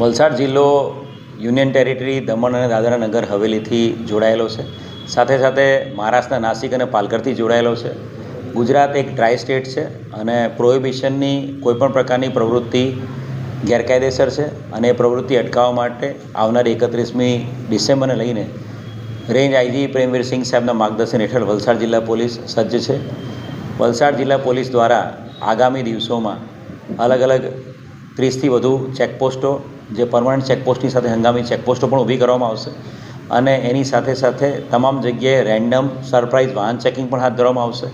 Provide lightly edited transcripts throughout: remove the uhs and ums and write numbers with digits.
વલસાડ જિલ્લો union territory Daman અને દાદરા નગર હવેલીથી જોડાયેલો છે. સાથે સાથે મહારાષ્ટ્રના નાસિક અને પાલઘરથી જોડાયેલો છે. ગુજરાત એક ડ્રાય સ્ટેટ છે અને પ્રોહિબિશનની કોઈપણ પ્રકારની પ્રવૃત્તિ ગેરકાયદેસર છે અને એ પ્રવૃત્તિ અટકાવવા માટે આવનારી 31મી ડિસેમ્બરને લઈને રેન્જ આઈજી પ્રેમવીરસિંહ સાહેબના માર્ગદર્શન હેઠળ વલસાડ જિલ્લા પોલીસ સજ્જ છે. વલસાડ જિલ્લા પોલીસ દ્વારા આગામી દિવસોમાં અલગ અલગ 30થી વધુ ચેકપોસ્ટો, જે પરમનન્ટ ચેકપોસ્ટની સાથે હંગામી ચેકપોસ્ટો પણ ઊભી કરવામાં આવશે અને એની સાથે સાથે તમામ જગ્યાએ રેન્ડમ સરપ્રાઇઝ વાહન ચેકિંગ પણ હાથ ધરવામાં આવશે.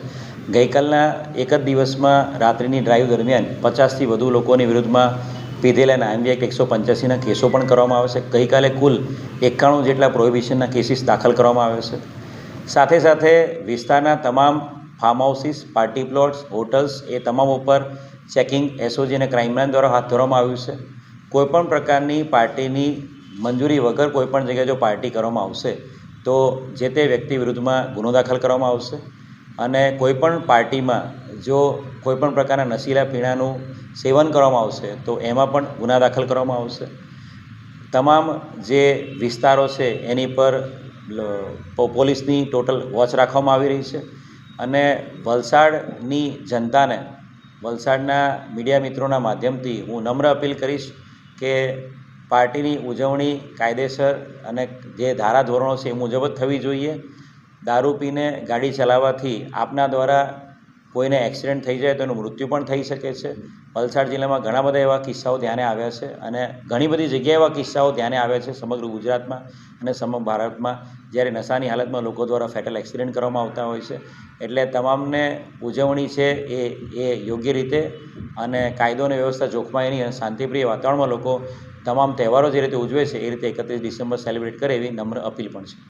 ગઈકાલના એક જ દિવસમાં રાત્રિની ડ્રાઈવ દરમિયાન 50થી વધુ લોકોની વિરુદ્ધમાં પીધેલા નાયમ એક્ટ 185ના કેસો પણ કરવામાં આવે છે. ગઈકાલે કુલ 91 જેટલા પ્રોહિબિશનના કેસીસ દાખલ કરવામાં આવે છે. સાથે સાથે વિસ્તારના તમામ farm houses, party plots, hotels એ તમામ ઉપર ચેકિંગ એસઓજી અને ક્રાઇમ બ્રાન્ચ દ્વારા હાથ ધરવામાં આવ્યું છે. કોઈપણ પ્રકારની પાર્ટીની મંજૂરી વગર કોઈપણ જગ્યાએ જો પાર્ટી કરવામાં આવશે તો જે તે વ્યક્તિ વિરુદ્ધમાં ગુનો દાખલ કરવામાં આવશે અને કોઈપણ પાર્ટીમાં જો કોઈપણ પ્રકારના નશીલા પીણાનું સેવન કરવામાં આવશે તો એમાં પણ ગુના દાખલ કરવામાં આવશે. તમામ જે વિસ્તારો છે એની પર પોલીસની ટોટલ વોચ રાખવામાં આવી રહી છે અને વલસાડની જનતાને, વલસાડના મીડિયા મિત્રોના માધ્યમથી હું નમ્ર અપીલ કરીશ કે પાર્ટીની ઉજવણી કાયદેસર અને જે ધારાધોરણો છે એ મુજબ જ થવી જોઈએ. દારૂ પીને ગાડી ચલાવવાથી આપના દ્વારા કોઈને એક્સિડન્ટ થઈ જાય તો એનું મૃત્યુ પણ થઈ શકે છે. વલસાડ જિલ્લામાં ઘણા બધા એવા કિસ્સાઓ ધ્યાને આવ્યા છે અને ઘણી બધી જગ્યાએ એવા કિસ્સાઓ ધ્યાને આવ્યા છે સમગ્ર ગુજરાતમાં અને સમગ્ર ભારતમાં, જ્યારે નશાની હાલતમાં લોકો દ્વારા ફેટલ એક્સિડન્ટ કરવામાં આવતા હોય છે. એટલે તમામને ઉજવણી છે એ યોગ્ય રીતે અને કાયદો અને વ્યવસ્થા જોખમાય નહીં અને શાંતિપ્રિય વાતાવરણમાં લોકો તમામ તહેવારો જે રીતે ઉજવે છે એ રીતે 31 ડિસેમ્બર સેલિબ્રેટ કરે એવી નમ્ર અપીલ પણ છે.